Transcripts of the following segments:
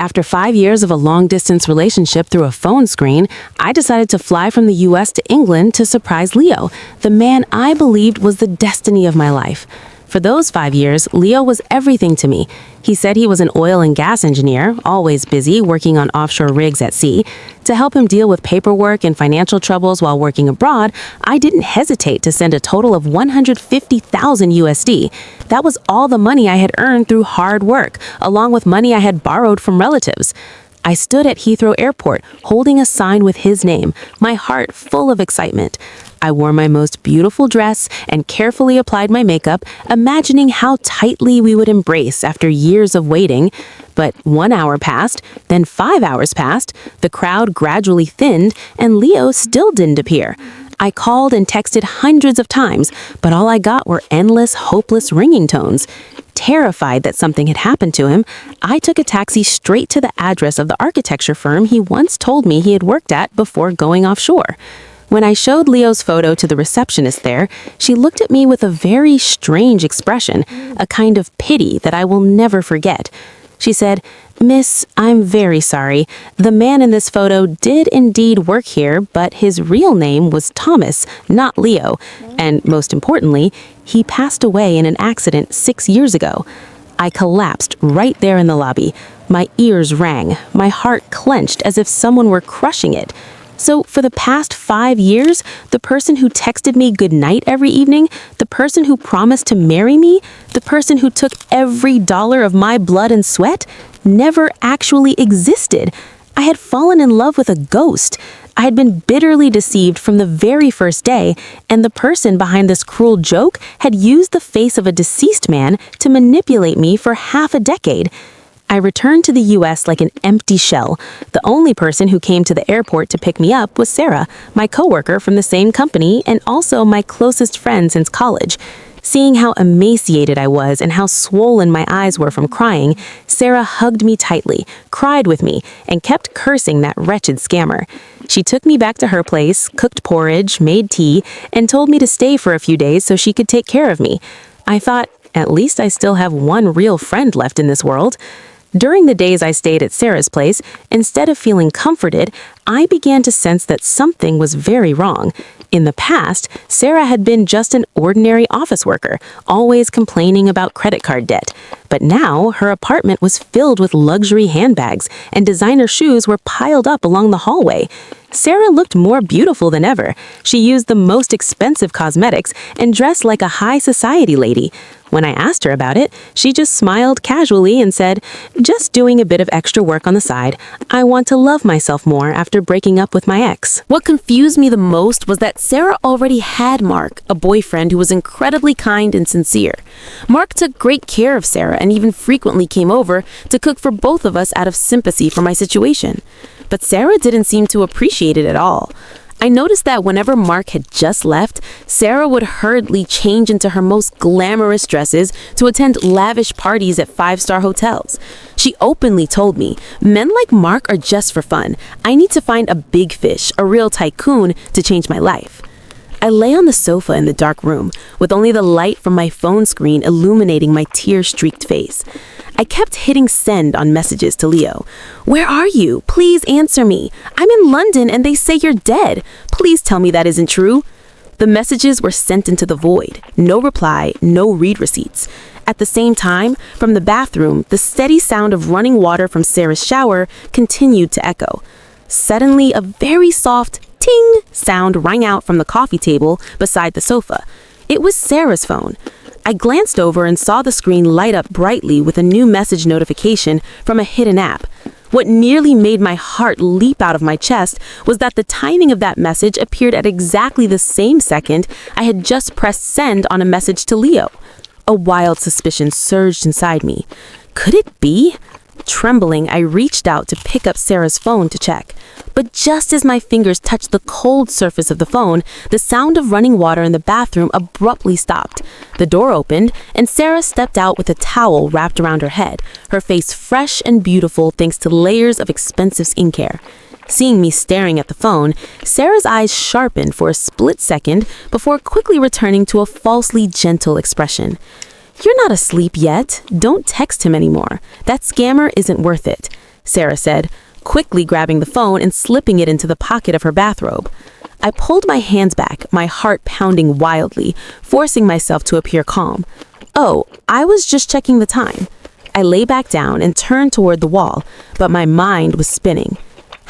After 5 years of a long-distance relationship through a phone screen, I decided to fly from the US to England to surprise Leo, the man I believed was the destiny of my life. For those 5 years, Leo was everything to me. He said he was an oil and gas engineer, always busy working on offshore rigs at sea. To help him deal with paperwork and financial troubles while working abroad, I didn't hesitate to send a total of 150,000 USD. That was all the money I had earned through hard work, along with money I had borrowed from relatives. I stood at Heathrow Airport, holding a sign with his name, my heart full of excitement. I wore my most beautiful dress and carefully applied my makeup, imagining how tightly we would embrace after years of waiting. But 1 hour passed, then 5 hours passed, the crowd gradually thinned, and Leo still didn't appear. I called and texted hundreds of times, but all I got were endless, hopeless ringing tones. Terrified that something had happened to him, I took a taxi straight to the address of the architecture firm he once told me he had worked at before going offshore. When I showed Leo's photo to the receptionist there, she looked at me with a very strange expression, a kind of pity that I will never forget. She said, "Miss, I'm very sorry. The man in this photo did indeed work here, but his real name was Thomas, not Leo. And most importantly, he passed away in an accident 6 years ago." I collapsed right there in the lobby. My ears rang. My heart clenched as if someone were crushing it. So for the past 5 years, the person who texted me goodnight every evening, the person who promised to marry me, the person who took every dollar of my blood and sweat, never actually existed. I had fallen in love with a ghost. I had been bitterly deceived from the very first day, and the person behind this cruel joke had used the face of a deceased man to manipulate me for half a decade. I returned to the US like an empty shell. The only person who came to the airport to pick me up was Sarah, my coworker from the same company and also my closest friend since college. Seeing how emaciated I was and how swollen my eyes were from crying, Sarah hugged me tightly, cried with me, and kept cursing that wretched scammer. She took me back to her place, cooked porridge, made tea, and told me to stay for a few days so she could take care of me. I thought, at least I still have one real friend left in this world. During the days I stayed at Sarah's place, instead of feeling comforted, I began to sense that something was very wrong. In the past, Sarah had been just an ordinary office worker, always complaining about credit card debt. But now, her apartment was filled with luxury handbags, and designer shoes were piled up along the hallway. Sarah looked more beautiful than ever. She used the most expensive cosmetics and dressed like a high society lady. When I asked her about it, she just smiled casually and said, "Just doing a bit of extra work on the side. I want to love myself more after breaking up with my ex." What confused me the most was that Sarah already had Mark, a boyfriend who was incredibly kind and sincere. Mark took great care of Sarah and even frequently came over to cook for both of us out of sympathy for my situation. But Sarah didn't seem to appreciate it at all. I noticed that whenever Mark had just left, Sarah would hurriedly change into her most glamorous dresses to attend lavish parties at five-star hotels. She openly told me, "Men like Mark are just for fun. I need to find a big fish, a real tycoon, to change my life." I lay on the sofa in the dark room, with only the light from my phone screen illuminating my tear-streaked face. I kept hitting send on messages to Leo. "Where are you? Please answer me. I'm in London and they say you're dead. Please tell me that isn't true." The messages were sent into the void. No reply, no read receipts. At the same time, from the bathroom, the steady sound of running water from Sarah's shower continued to echo. Suddenly, a very soft ting sound rang out from the coffee table beside the sofa. It was Sarah's phone. I glanced over and saw the screen light up brightly with a new message notification from a hidden app. What nearly made my heart leap out of my chest was that the timing of that message appeared at exactly the same second I had just pressed send on a message to Leo. A wild suspicion surged inside me. Could it be? Trembling, I reached out to pick up Sarah's phone to check. But just as my fingers touched the cold surface of the phone, the sound of running water in the bathroom abruptly stopped. The door opened, and Sarah stepped out with a towel wrapped around her head, her face fresh and beautiful thanks to layers of expensive skincare. Seeing me staring at the phone, Sarah's eyes sharpened for a split second before quickly returning to a falsely gentle expression. "You're not asleep yet. Don't text him anymore. That scammer isn't worth it." Sarah said, quickly grabbing the phone and slipping it into the pocket of her bathrobe. I pulled my hands back, my heart pounding wildly, forcing myself to appear calm. Oh, I was just checking the time. I lay back down and turned toward the wall, but my mind was spinning.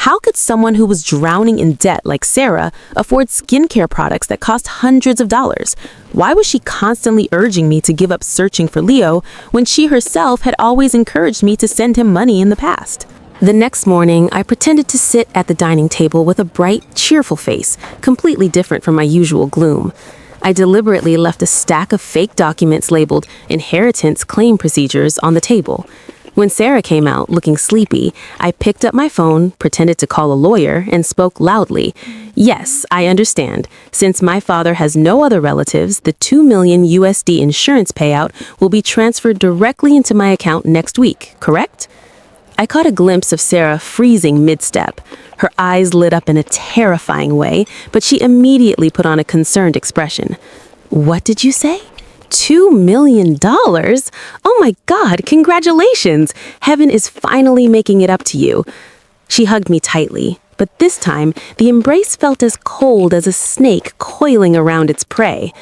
How could someone who was drowning in debt like Sarah afford skincare products that cost hundreds of dollars? Why was she constantly urging me to give up searching for Leo when she herself had always encouraged me to send him money in the past? The next morning, I pretended to sit at the dining table with a bright, cheerful face, completely different from my usual gloom. I deliberately left a stack of fake documents labeled Inheritance Claim Procedures on the table. When Sarah came out, looking sleepy, I picked up my phone, pretended to call a lawyer, and spoke loudly. Yes, I understand. Since my father has no other relatives, the $2 million USD insurance payout will be transferred directly into my account next week, correct? I caught a glimpse of Sarah freezing mid-step. Her eyes lit up in a terrifying way, but she immediately put on a concerned expression. What did you say? $2 million? Oh my God, congratulations! Heaven is finally making it up to you. She hugged me tightly, but this time the embrace felt as cold as a snake coiling around its prey.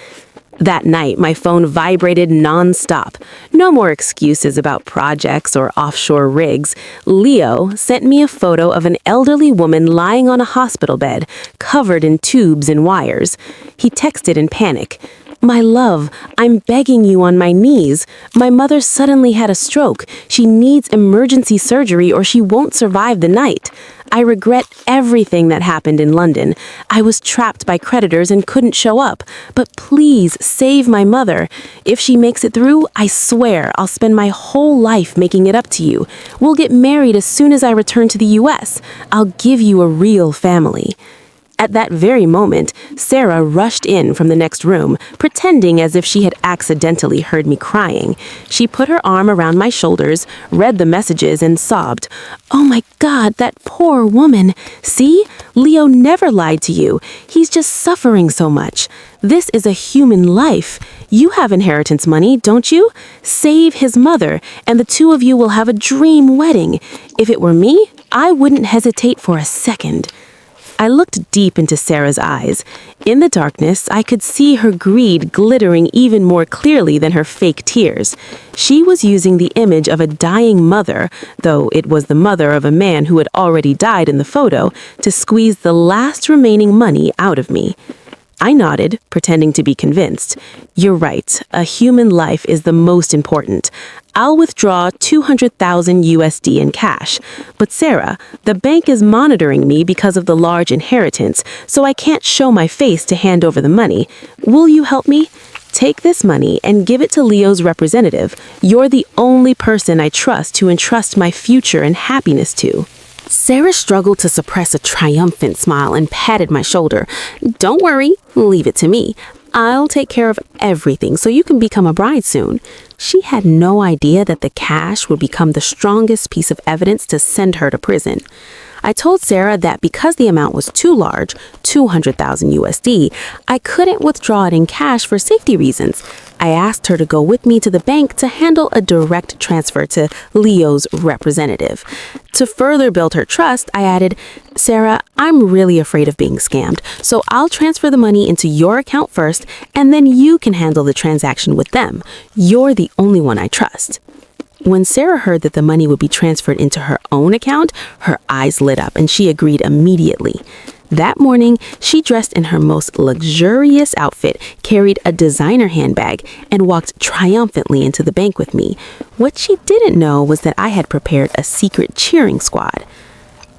That night, my phone vibrated non-stop. No more excuses about projects or offshore rigs. Leo sent me a photo of an elderly woman lying on a hospital bed, covered in tubes and wires. He texted in panic. My love, I'm begging you on my knees. My mother suddenly had a stroke. She needs emergency surgery or she won't survive the night. I regret everything that happened in London. I was trapped by creditors and couldn't show up. But please save my mother. If she makes it through, I swear I'll spend my whole life making it up to you. We'll get married as soon as I return to the US. I'll give you a real family. At that very moment, Sarah rushed in from the next room, pretending as if she had accidentally heard me crying. She put her arm around my shoulders, read the messages, and sobbed. Oh my God, that poor woman. See? Leo never lied to you. He's just suffering so much. This is a human life. You have inheritance money, don't you? Save his mother, and the two of you will have a dream wedding. If it were me, I wouldn't hesitate for a second. I looked deep into Sarah's eyes. In the darkness, I could see her greed glittering even more clearly than her fake tears. She was using the image of a dying mother, though it was the mother of a man who had already died in the photo, to squeeze the last remaining money out of me. I nodded, pretending to be convinced. You're right. A human life is the most important. I'll withdraw 200,000 USD in cash. But Sarah, the bank is monitoring me because of the large inheritance, so I can't show my face to hand over the money. Will you help me? Take this money and give it to Leo's representative. You're the only person I trust to entrust my future and happiness to. Sarah struggled to suppress a triumphant smile and patted my shoulder. Don't worry, leave it to me. I'll take care of everything so you can become a bride soon. She had no idea that the cash would become the strongest piece of evidence to send her to prison. I told Sarah that because the amount was too large, 200,000 USD, I couldn't withdraw it in cash for safety reasons. I asked her to go with me to the bank to handle a direct transfer to Leo's representative. To further build her trust, I added, Sarah, I'm really afraid of being scammed, so I'll transfer the money into your account first, and then you can handle the transaction with them. You're the only one I trust. When Sarah heard that the money would be transferred into her own account, her eyes lit up and she agreed immediately. That morning, she dressed in her most luxurious outfit, carried a designer handbag, and walked triumphantly into the bank with me. What she didn't know was that I had prepared a secret cheering squad.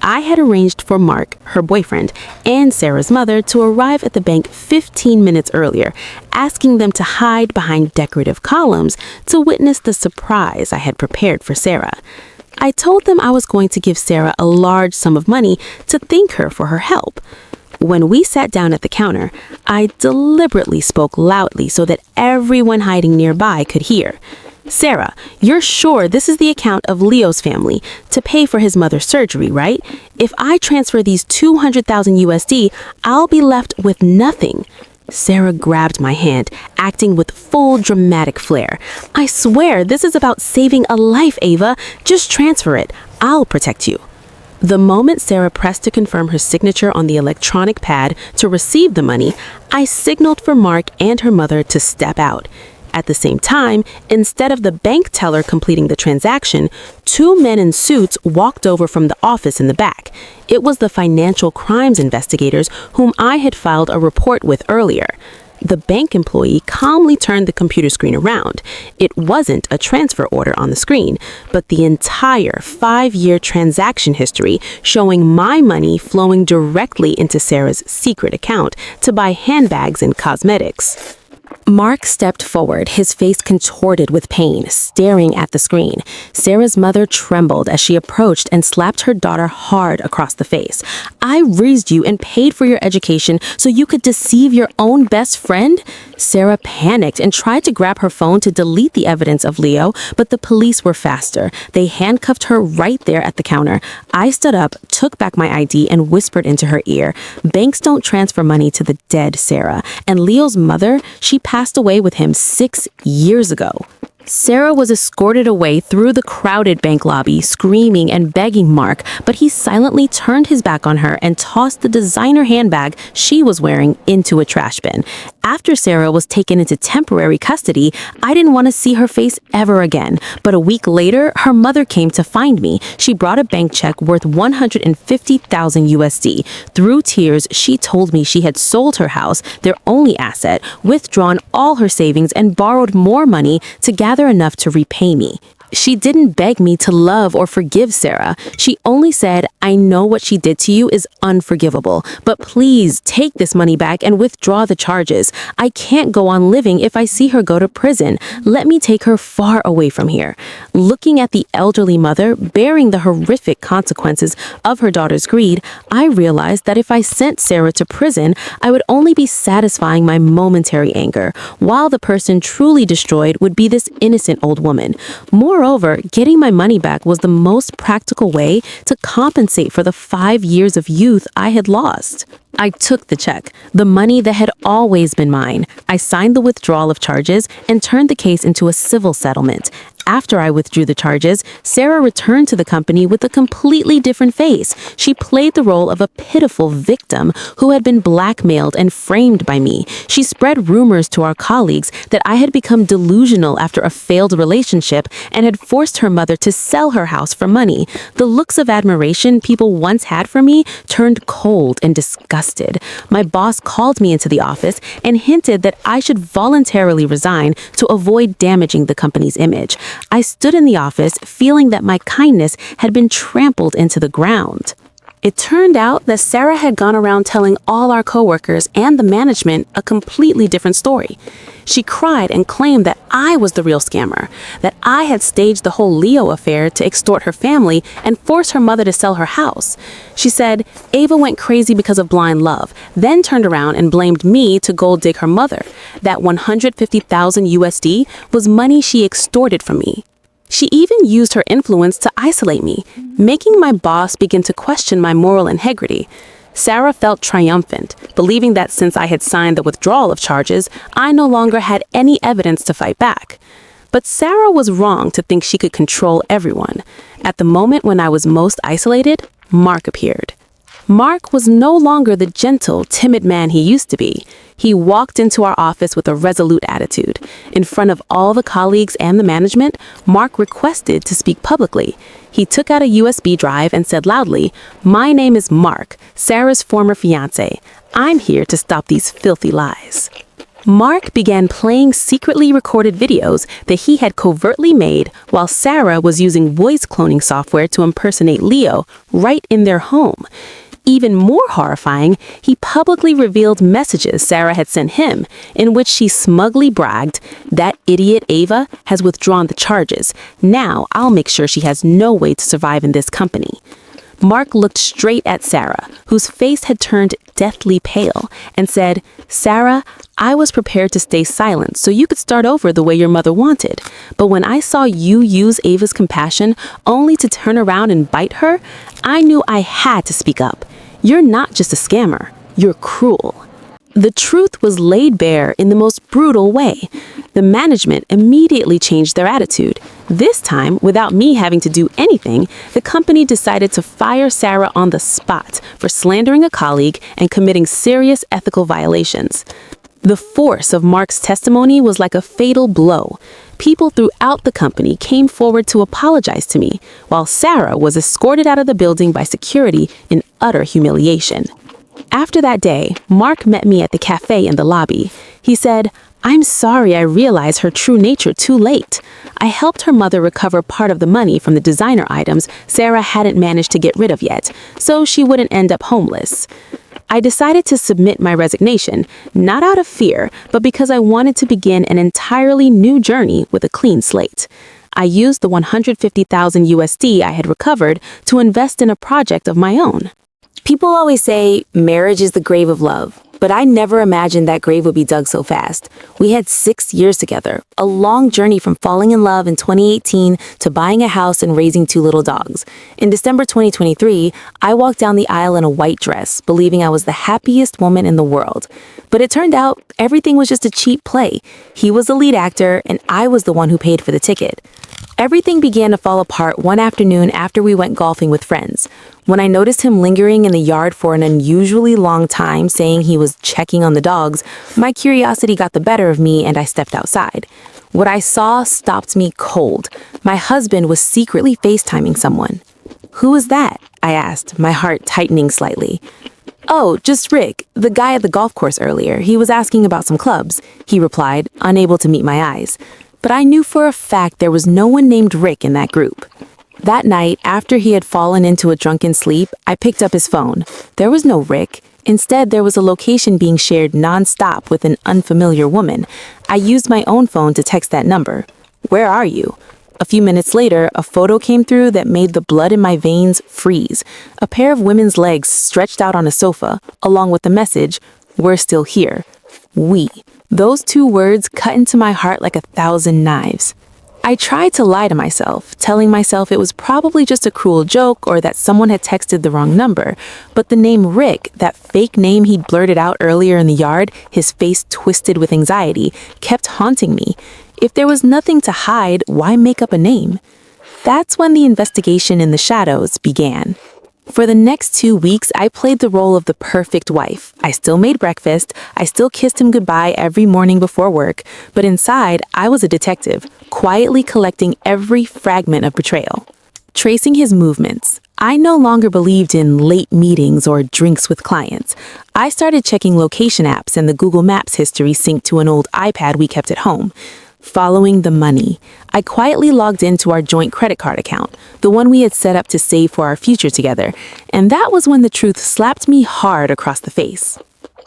I had arranged for Mark, her boyfriend, and Sarah's mother to arrive at the bank 15 minutes earlier, asking them to hide behind decorative columns to witness the surprise I had prepared for Sarah. I told them I was going to give Sarah a large sum of money to thank her for her help. When we sat down at the counter, I deliberately spoke loudly so that everyone hiding nearby could hear. Sarah, you're sure this is the account of Leo's family to pay for his mother's surgery, right? If I transfer these 200,000 USD, I'll be left with nothing. Sarah grabbed my hand, acting with full dramatic flair. I swear, this is about saving a life, Ava. Just transfer it. I'll protect you." The moment Sarah pressed to confirm her signature on the electronic pad to receive the money, I signaled for Mark and her mother to step out. At the same time, instead of the bank teller completing the transaction, two men in suits walked over from the office in the back. It was the financial crimes investigators whom I had filed a report with earlier. The bank employee calmly turned the computer screen around. It wasn't a transfer order on the screen, but the entire 5-year transaction history showing my money flowing directly into Sarah's secret account to buy handbags and cosmetics. Mark stepped forward, his face contorted with pain, staring at the screen. Sarah's mother trembled as she approached and slapped her daughter hard across the face. "I raised you and paid for your education so you could deceive your own best friend?" Sarah panicked and tried to grab her phone to delete the evidence of Leo, but the police were faster. They handcuffed her right there at the counter. I stood up, took back my ID, and whispered into her ear, "Banks don't transfer money to the dead, Sarah. And Leo's mother, she passed away with him 6 years ago." Sarah was escorted away through the crowded bank lobby, screaming and begging Mark, but he silently turned his back on her and tossed the designer handbag she was wearing into a trash bin. After Sarah was taken into temporary custody, I didn't want to see her face ever again. But a week later, her mother came to find me. She brought a bank check worth $150,000 USD. Through tears, she told me she had sold her house, their only asset, withdrawn all her savings, and borrowed more money to gather enough to repay me. She didn't beg me to love or forgive Sarah. She only said, "I know what she did to you is unforgivable, but please take this money back and withdraw the charges. I can't go on living if I see her go to prison. Let me take her far away from here." Looking at the elderly mother bearing the horrific consequences of her daughter's greed, I realized that if I sent Sarah to prison, I would only be satisfying my momentary anger, while the person truly destroyed would be this innocent old woman. Moreover, getting my money back was the most practical way to compensate for the 5 years of youth I had lost. I took the check, the money that had always been mine. I signed the withdrawal of charges and turned the case into a civil settlement. After I withdrew the charges, Sarah returned to the company with a completely different face. She played the role of a pitiful victim who had been blackmailed and framed by me. She spread rumors to our colleagues that I had become delusional after a failed relationship and had forced her mother to sell her house for money. The looks of admiration people once had for me turned cold and disgusted. My boss called me into the office and hinted that I should voluntarily resign to avoid damaging the company's image. I stood in the office feeling that my kindness had been trampled into the ground. It turned out that Sarah had gone around telling all our coworkers and the management a completely different story. She cried and claimed that I was the real scammer, that I had staged the whole Leo affair to extort her family and force her mother to sell her house. She said Ava went crazy because of blind love, then turned around and blamed me to gold dig her mother. That $150,000 USD was money she extorted from me. She even used her influence to isolate me, making my boss begin to question my moral integrity. Sarah felt triumphant, believing that since I had signed the withdrawal of charges, I no longer had any evidence to fight back. But Sarah was wrong to think she could control everyone. At the moment when I was most isolated, Mark appeared. Mark was no longer the gentle, timid man he used to be. He walked into our office with a resolute attitude. In front of all the colleagues and the management, Mark requested to speak publicly. He took out a USB drive and said loudly, "My name is Mark, Sarah's former fiancé. I'm here to stop these filthy lies." Mark began playing secretly recorded videos that he had covertly made while Sarah was using voice cloning software to impersonate Leo right in their home. Even more horrifying, he publicly revealed messages Sarah had sent him, in which she smugly bragged, "That idiot Ava has withdrawn the charges. Now I'll make sure she has no way to survive in this company." Mark looked straight at Sarah, whose face had turned deathly pale, and said, "Sarah, I was prepared to stay silent so you could start over the way your mother wanted. But when I saw you use Ava's compassion only to turn around and bite her, I knew I had to speak up. You're not just a scammer, you're cruel." The truth was laid bare in the most brutal way. The management immediately changed their attitude. This time, without me having to do anything, the company decided to fire Sarah on the spot for slandering a colleague and committing serious ethical violations. The force of Mark's testimony was like a fatal blow. People throughout the company came forward to apologize to me, while Sarah was escorted out of the building by security in utter humiliation. After that day, Mark met me at the cafe in the lobby. He said, "I'm sorry I realized her true nature too late. I helped her mother recover part of the money from the designer items Sarah hadn't managed to get rid of yet, so she wouldn't end up homeless. I decided to submit my resignation, not out of fear, but because I wanted to begin an entirely new journey with a clean slate. I used the $150,000 USD I had recovered to invest in a project of my own." People always say marriage is the grave of love, but I never imagined that grave would be dug so fast. We had 6 years together, a long journey from falling in love in 2018 to buying a house and raising 2 little dogs. In December 2023, I walked down the aisle in a white dress, believing I was the happiest woman in the world. But it turned out everything was just a cheap play. He was the lead actor, and I was the one who paid for the ticket. Everything began to fall apart one afternoon after we went golfing with friends. When I noticed him lingering in the yard for an unusually long time, saying he was checking on the dogs, my curiosity got the better of me and I stepped outside. What I saw stopped me cold. My husband was secretly FaceTiming someone. "Who was that?" I asked, my heart tightening slightly. "Oh, just Rick, the guy at the golf course earlier. He was asking about some clubs," he replied, unable to meet my eyes. But I knew for a fact there was no one named Rick in that group. That night, after he had fallen into a drunken sleep, I picked up his phone. There was no Rick. Instead, there was a location being shared nonstop with an unfamiliar woman. I used my own phone to text that number. "Where are you?" A few minutes later, a photo came through that made the blood in my veins freeze. A pair of women's legs stretched out on a sofa, along with the message, "We're still here." We. Those 2 words cut into my heart like 1,000 knives. I tried to lie to myself, telling myself it was probably just a cruel joke or that someone had texted the wrong number. But the name Rick, that fake name he'd blurted out earlier in the yard, his face twisted with anxiety, kept haunting me. If there was nothing to hide, why make up a name? That's when the investigation in the shadows began. For the next 2 weeks, I played the role of the perfect wife. I still made breakfast, I still kissed him goodbye every morning before work, but inside, I was a detective, quietly collecting every fragment of betrayal. Tracing his movements, I no longer believed in late meetings or drinks with clients. I started checking location apps and the Google Maps history synced to an old iPad we kept at home. Following the money, I quietly logged into our joint credit card account, the one we had set up to save for our future together, and that was when the truth slapped me hard across the face.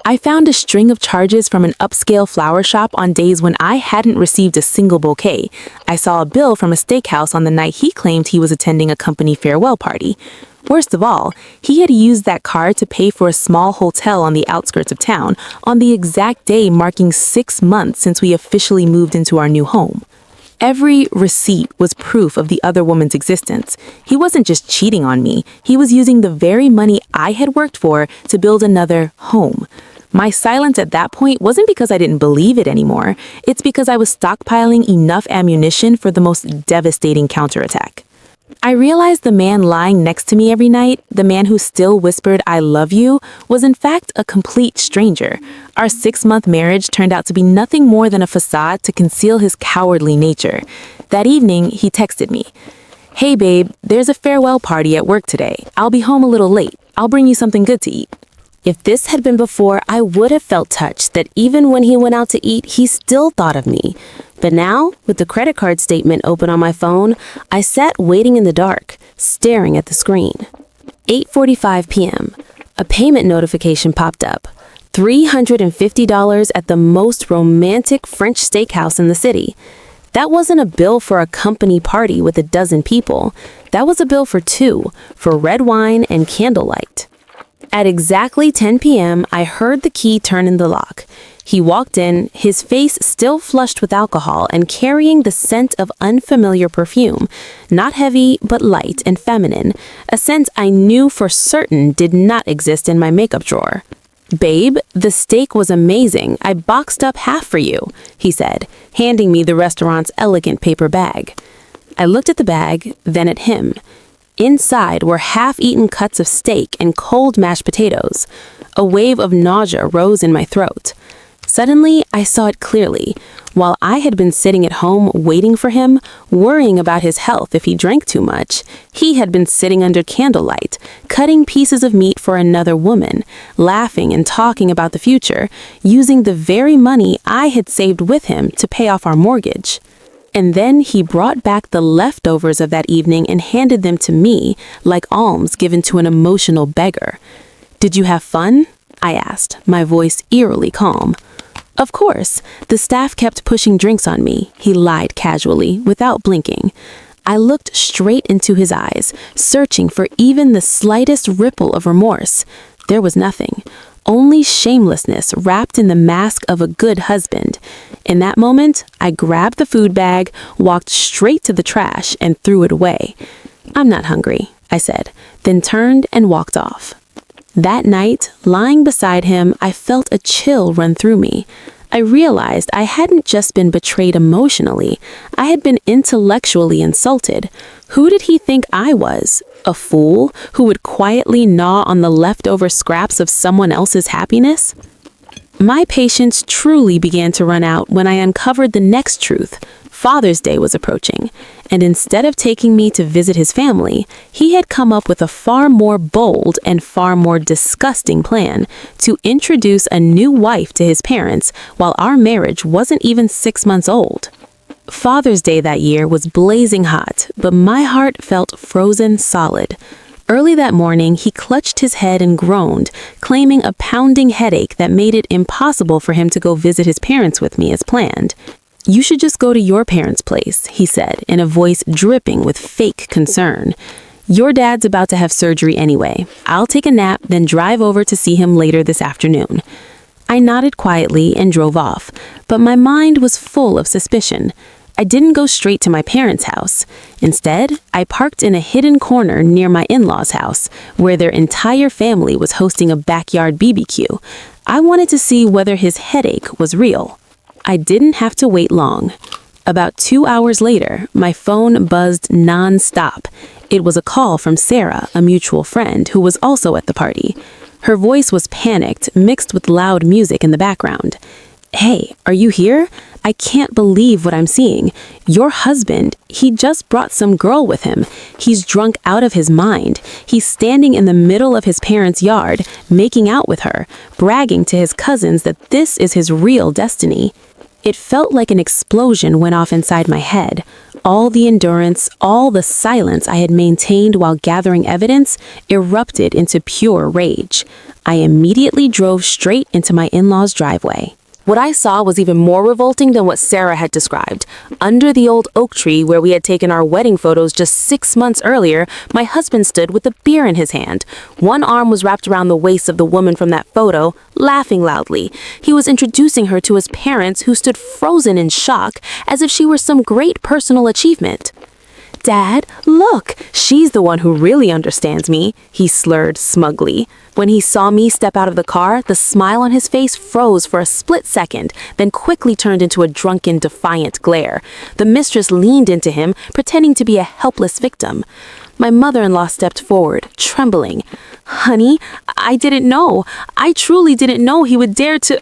I found a string of charges from an upscale flower shop on days when I hadn't received a single bouquet. I saw a bill from a steakhouse on the night he claimed he was attending a company farewell party. Worst of all, he had used that card to pay for a small hotel on the outskirts of town on the exact day marking 6 months since we officially moved into our new home. Every receipt was proof of the other woman's existence. He wasn't just cheating on me, he was using the very money I had worked for to build another home. My silence at that point wasn't because I didn't believe it anymore. It's because I was stockpiling enough ammunition for the most devastating counterattack. I realized the man lying next to me every night, the man who still whispered, "I love you," was in fact a complete stranger. Our 6-month marriage turned out to be nothing more than a facade to conceal his cowardly nature. That evening, he texted me, "Hey babe, there's a farewell party at work today. I'll be home a little late. I'll bring you something good to eat." If this had been before, I would have felt touched that even when he went out to eat, he still thought of me. But now, with the credit card statement open on my phone, I sat waiting in the dark, staring at the screen. 8:45 p.m. A payment notification popped up. $350 at the most romantic French steakhouse in the city. That wasn't a bill for a company party with a dozen people. That was a bill for 2, for red wine and candlelight. At exactly 10 p.m., I heard the key turn in the lock. He walked in, his face still flushed with alcohol and carrying the scent of unfamiliar perfume. Not heavy, but light and feminine. A scent I knew for certain did not exist in my makeup drawer. "Babe, the steak was amazing. I boxed up half for you," he said, handing me the restaurant's elegant paper bag. I looked at the bag, then at him. Inside were half-eaten cuts of steak and cold mashed potatoes. A wave of nausea rose in my throat. Suddenly, I saw it clearly. While I had been sitting at home waiting for him, worrying about his health if he drank too much, he had been sitting under candlelight, cutting pieces of meat for another woman, laughing and talking about the future, using the very money I had saved with him to pay off our mortgage. And then he brought back the leftovers of that evening and handed them to me, like alms given to an emotional beggar. "Did you have fun?" I asked, my voice eerily calm. "Of course. The staff kept pushing drinks on me," he lied casually, without blinking. I looked straight into his eyes, searching for even the slightest ripple of remorse. There was nothing. Only shamelessness wrapped in the mask of a good husband. In that moment, I grabbed the food bag, walked straight to the trash, and threw it away. "I'm not hungry," I said, then turned and walked off. That night, lying beside him, I felt a chill run through me. I realized I hadn't just been betrayed emotionally, I had been intellectually insulted. Who did he think I was? A fool who would quietly gnaw on the leftover scraps of someone else's happiness? My patience truly began to run out when I uncovered the next truth. Father's Day was approaching, and instead of taking me to visit his family, he had come up with a far more bold and far more disgusting plan to introduce a new wife to his parents while our marriage wasn't even 6 months old. Father's Day that year was blazing hot, but my heart felt frozen solid. Early that morning, he clutched his head and groaned, claiming a pounding headache that made it impossible for him to go visit his parents with me as planned. "You should just go to your parents' place," he said, in a voice dripping with fake concern. "Your dad's about to have surgery anyway. I'll take a nap, then drive over to see him later this afternoon." I nodded quietly and drove off, but my mind was full of suspicion. I didn't go straight to my parents' house. Instead, I parked in a hidden corner near my in-laws' house, where their entire family was hosting a backyard BBQ. I wanted to see whether his headache was real. I didn't have to wait long. About 2 hours later, my phone buzzed non-stop. It was a call from Sarah, a mutual friend who was also at the party. Her voice was panicked, mixed with loud music in the background. "Hey, are you here? I can't believe what I'm seeing. Your husband, he just brought some girl with him. He's drunk out of his mind. He's standing in the middle of his parents' yard, making out with her, bragging to his cousins that this is his real destiny." It felt like an explosion went off inside my head. All the endurance, all the silence I had maintained while gathering evidence erupted into pure rage. I immediately drove straight into my in-laws' driveway. What I saw was even more revolting than what Sarah had described. Under the old oak tree where we had taken our wedding photos just 6 months earlier, my husband stood with a beer in his hand. One arm was wrapped around the waist of the woman from that photo, laughing loudly. He was introducing her to his parents, who stood frozen in shock, as if she were some great personal achievement. "Dad, look, she's the one who really understands me," he slurred smugly. When he saw me step out of the car, the smile on his face froze for a split second, then quickly turned into a drunken, defiant glare. The mistress leaned into him, pretending to be a helpless victim. My mother-in-law stepped forward, trembling. "Honey, I didn't know. I truly didn't know he would dare to..."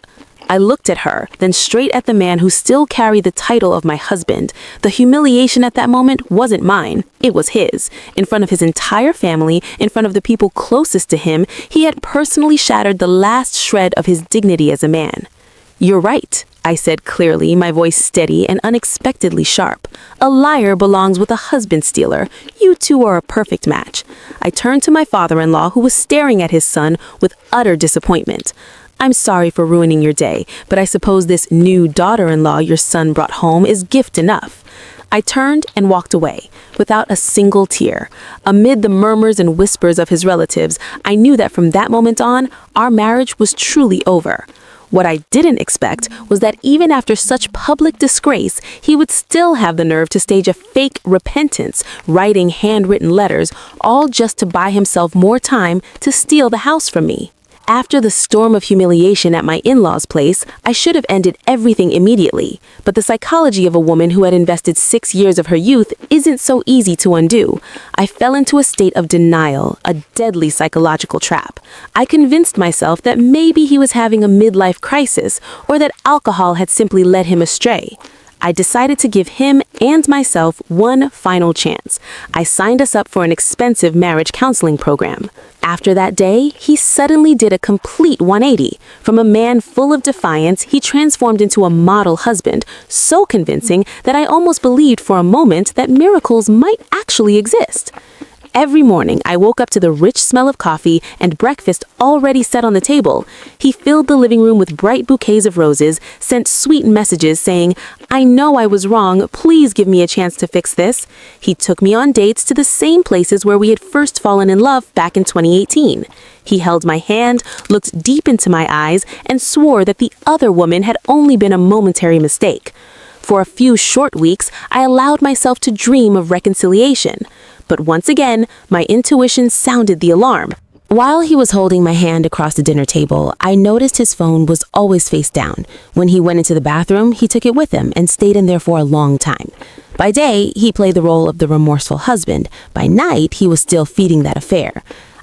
I looked at her, then straight at the man who still carried the title of my husband. The humiliation at that moment wasn't mine. It was his. In front of his entire family, in front of the people closest to him, he had personally shattered the last shred of his dignity as a man. "You're right," I said clearly, my voice steady and unexpectedly sharp. "A liar belongs with a husband stealer. You two are a perfect match." I turned to my father-in-law, who was staring at his son with utter disappointment. "I'm sorry for ruining your day, but I suppose this new daughter-in-law your son brought home is gift enough." I turned and walked away, without a single tear. Amid the murmurs and whispers of his relatives, I knew that from that moment on, our marriage was truly over. What I didn't expect was that even after such public disgrace, he would still have the nerve to stage a fake repentance, writing handwritten letters, all just to buy himself more time to steal the house from me. After the storm of humiliation at my in-laws' place, I should have ended everything immediately. But the psychology of a woman who had invested 6 years of her youth isn't so easy to undo. I fell into a state of denial, a deadly psychological trap. I convinced myself that maybe he was having a midlife crisis or that alcohol had simply led him astray. I decided to give him and myself one final chance. I signed us up for an expensive marriage counseling program. After that day, he suddenly did a complete 180. From a man full of defiance, he transformed into a model husband, so convincing that I almost believed for a moment that miracles might actually exist. Every morning, I woke up to the rich smell of coffee and breakfast already set on the table. He filled the living room with bright bouquets of roses, sent sweet messages saying, "I know I was wrong, please give me a chance to fix this." He took me on dates to the same places where we had first fallen in love back in 2018. He held my hand, looked deep into my eyes, and swore that the other woman had only been a momentary mistake. For a few short weeks, I allowed myself to dream of reconciliation. But once again, my intuition sounded the alarm. While he was holding my hand across the dinner table, I noticed his phone was always face down. When he went into the bathroom, he took it with him and stayed in there for a long time. By day, he played the role of the remorseful husband. By night, he was still feeding that affair.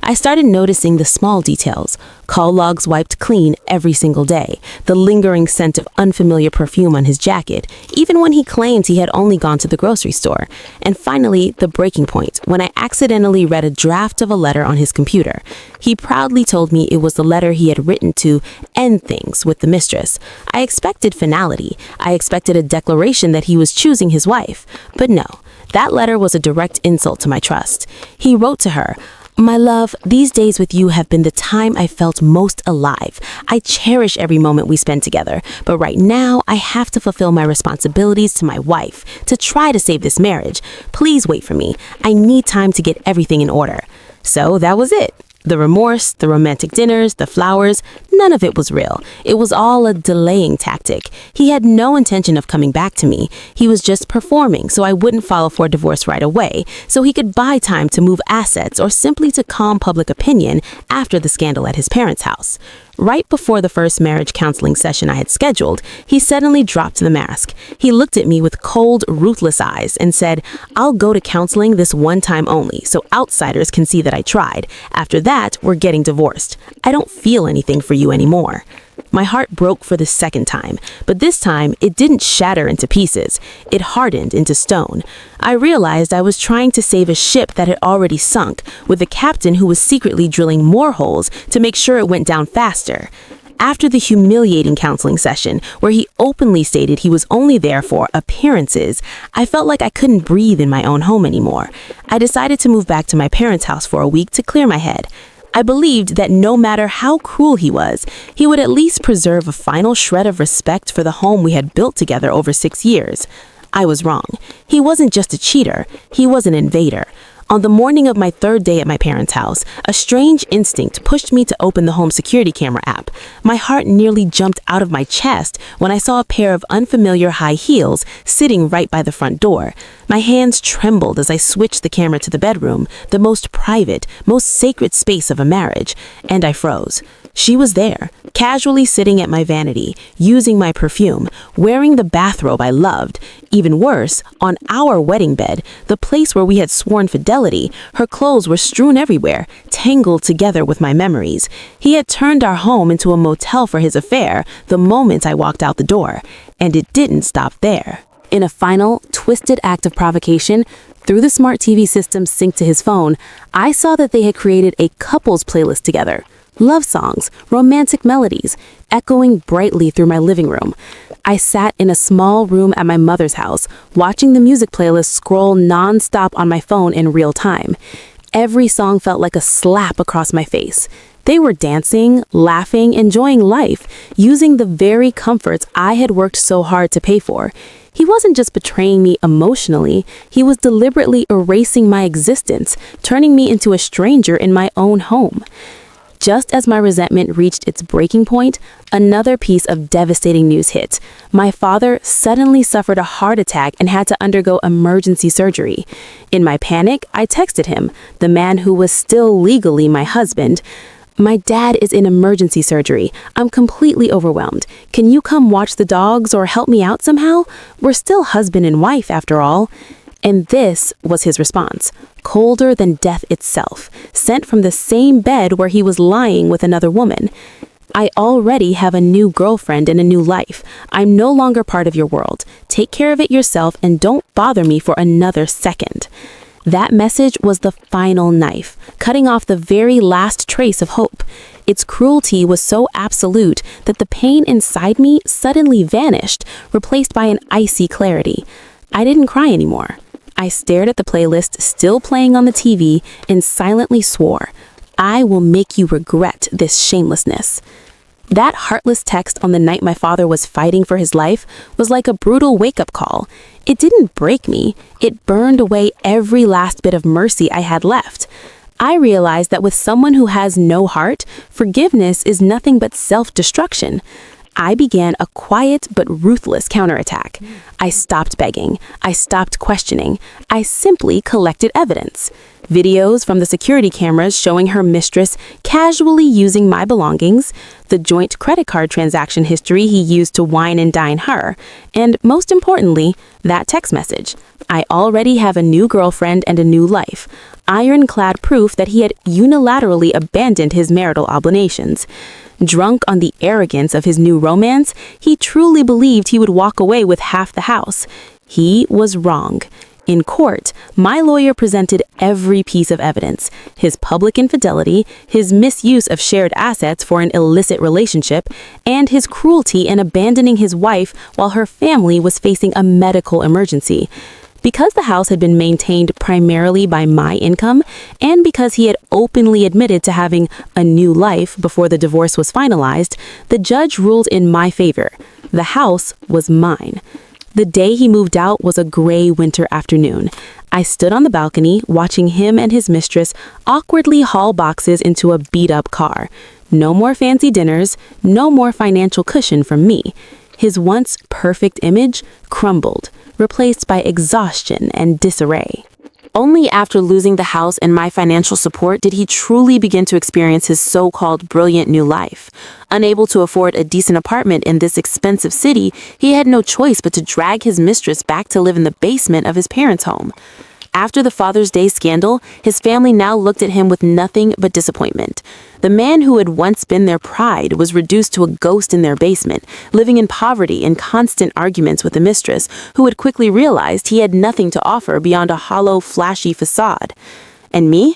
I started noticing the small details. Call logs wiped clean every single day, the lingering scent of unfamiliar perfume on his jacket, even when he claimed he had only gone to the grocery store. And finally, the breaking point, when I accidentally read a draft of a letter on his computer. He proudly told me it was the letter he had written to end things with the mistress. I expected finality. I expected a declaration that he was choosing his wife. But no, that letter was a direct insult to my trust. He wrote to her, "My love, these days with you have been the time I felt most alive. I cherish every moment we spend together, but right now I have to fulfill my responsibilities to my wife, to try to save this marriage. Please wait for me. I need time to get everything in order." So that was it. The remorse, the romantic dinners, the flowers, none of it was real. It was all a delaying tactic. He had no intention of coming back to me. He was just performing so I wouldn't file for a divorce right away, so he could buy time to move assets or simply to calm public opinion after the scandal at his parents' house. Right before the first marriage counseling session I had scheduled, he suddenly dropped the mask. He looked at me with cold, ruthless eyes and said, "I'll go to counseling this one time only, so outsiders can see that I tried. After that, we're getting divorced. I don't feel anything for you anymore." My heart broke for the second time, but this time it didn't shatter into pieces. It hardened into stone. I realized I was trying to save a ship that had already sunk, with a captain who was secretly drilling more holes to make sure it went down faster. After the humiliating counseling session, where he openly stated he was only there for appearances, I felt like I couldn't breathe in my own home anymore. I decided to move back to my parents' house for a week to clear my head. I believed that no matter how cruel he was, he would at least preserve a final shred of respect for the home we had built together over 6 years. I was wrong. He wasn't just a cheater, he was an invader. On the morning of my third day at my parents' house, a strange instinct pushed me to open the home security camera app. My heart nearly jumped out of my chest when I saw a pair of unfamiliar high heels sitting right by the front door. My hands trembled as I switched the camera to the bedroom, the most private, most sacred space of a marriage, and I froze. She was there, casually sitting at my vanity, using my perfume, wearing the bathrobe I loved. Even worse, on our wedding bed, the place where we had sworn fidelity, her clothes were strewn everywhere, tangled together with my memories. He had turned our home into a motel for his affair the moment I walked out the door, and it didn't stop there. In a final, twisted act of provocation, through the smart TV system synced to his phone, I saw that they had created a couples playlist together. Love songs, romantic melodies, echoing brightly through my living room. I sat in a small room at my mother's house, watching the music playlist scroll non-stop on my phone in real time. Every song felt like a slap across my face. They were dancing, laughing, enjoying life, using the very comforts I had worked so hard to pay for. He wasn't just betraying me emotionally, he was deliberately erasing my existence, turning me into a stranger in my own home. Just as my resentment reached its breaking point, another piece of devastating news hit. My father suddenly suffered a heart attack and had to undergo emergency surgery. In my panic, I texted him, the man who was still legally my husband. My dad is in emergency surgery. I'm completely overwhelmed. Can you come watch the dogs or help me out somehow? We're still husband and wife after all." And this was his response, colder than death itself, sent from the same bed where he was lying with another woman. "I already have a new girlfriend and a new life. I'm no longer part of your world. Take care of it yourself and don't bother me for another second." That message was the final knife, cutting off the very last trace of hope. Its cruelty was so absolute that the pain inside me suddenly vanished, replaced by an icy clarity. I didn't cry anymore. I stared at the playlist still playing on the TV and silently swore, "I will make you regret this shamelessness." That heartless text on the night my father was fighting for his life was like a brutal wake-up call. It didn't break me. It burned away every last bit of mercy I had left. I realized that with someone who has no heart, forgiveness is nothing but self-destruction. I began a quiet but ruthless counterattack. I stopped begging. I stopped questioning. I simply collected evidence. Videos from the security cameras showing her mistress casually using my belongings, the joint credit card transaction history he used to wine and dine her, and most importantly, that text message, "I already have a new girlfriend and a new life," ironclad proof that he had unilaterally abandoned his marital obligations. Drunk on the arrogance of his new romance, he truly believed he would walk away with half the house. He was wrong. In court, my lawyer presented every piece of evidence: his public infidelity, his misuse of shared assets for an illicit relationship, and his cruelty in abandoning his wife while her family was facing a medical emergency. Because the house had been maintained primarily by my income, and because he had openly admitted to having a new life before the divorce was finalized, the judge ruled in my favor. The house was mine. The day he moved out was a gray winter afternoon. I stood on the balcony watching him and his mistress awkwardly haul boxes into a beat-up car. No more fancy dinners, no more financial cushion from me. His once perfect image crumbled, replaced by exhaustion and disarray. Only after losing the house and my financial support did he truly begin to experience his so-called brilliant new life. Unable to afford a decent apartment in this expensive city, he had no choice but to drag his mistress back to live in the basement of his parents' home. After the Father's Day scandal, his family now looked at him with nothing but disappointment. The man who had once been their pride was reduced to a ghost in their basement, living in poverty and constant arguments with the mistress, who had quickly realized he had nothing to offer beyond a hollow, flashy facade. And me?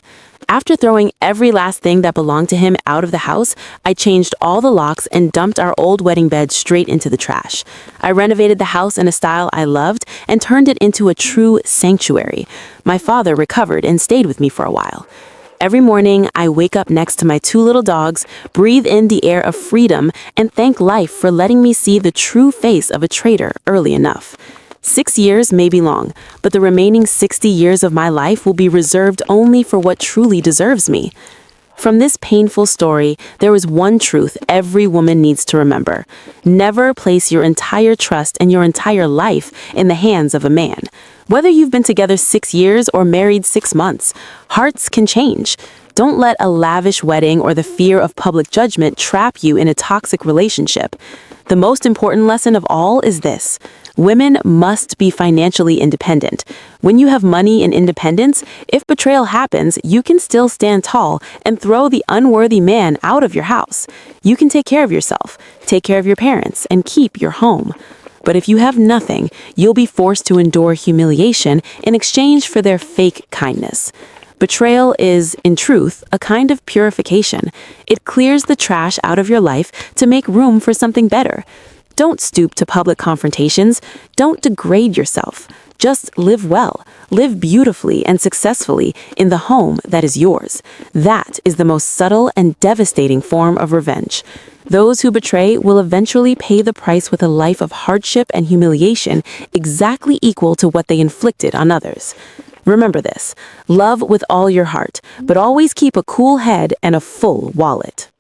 After throwing every last thing that belonged to him out of the house, I changed all the locks and dumped our old wedding bed straight into the trash. I renovated the house in a style I loved and turned it into a true sanctuary. My father recovered and stayed with me for a while. Every morning, I wake up next to my two little dogs, breathe in the air of freedom, and thank life for letting me see the true face of a traitor early enough. 6 years may be long, but the remaining 60 years of my life will be reserved only for what truly deserves me. From this painful story, there is one truth every woman needs to remember. Never place your entire trust and your entire life in the hands of a man. Whether you've been together 6 years or married 6 months, hearts can change. Don't let a lavish wedding or the fear of public judgment trap you in a toxic relationship. The most important lesson of all is this: women must be financially independent. When you have money and independence, if betrayal happens, you can still stand tall and throw the unworthy man out of your house. You can take care of yourself, take care of your parents, and keep your home. But if you have nothing, you'll be forced to endure humiliation in exchange for their fake kindness. Betrayal is, in truth, a kind of purification. It clears the trash out of your life to make room for something better. Don't stoop to public confrontations. Don't degrade yourself. Just live well, live beautifully and successfully in the home that is yours. That is the most subtle and devastating form of revenge. Those who betray will eventually pay the price with a life of hardship and humiliation exactly equal to what they inflicted on others. Remember this: love with all your heart, but always keep a cool head and a full wallet.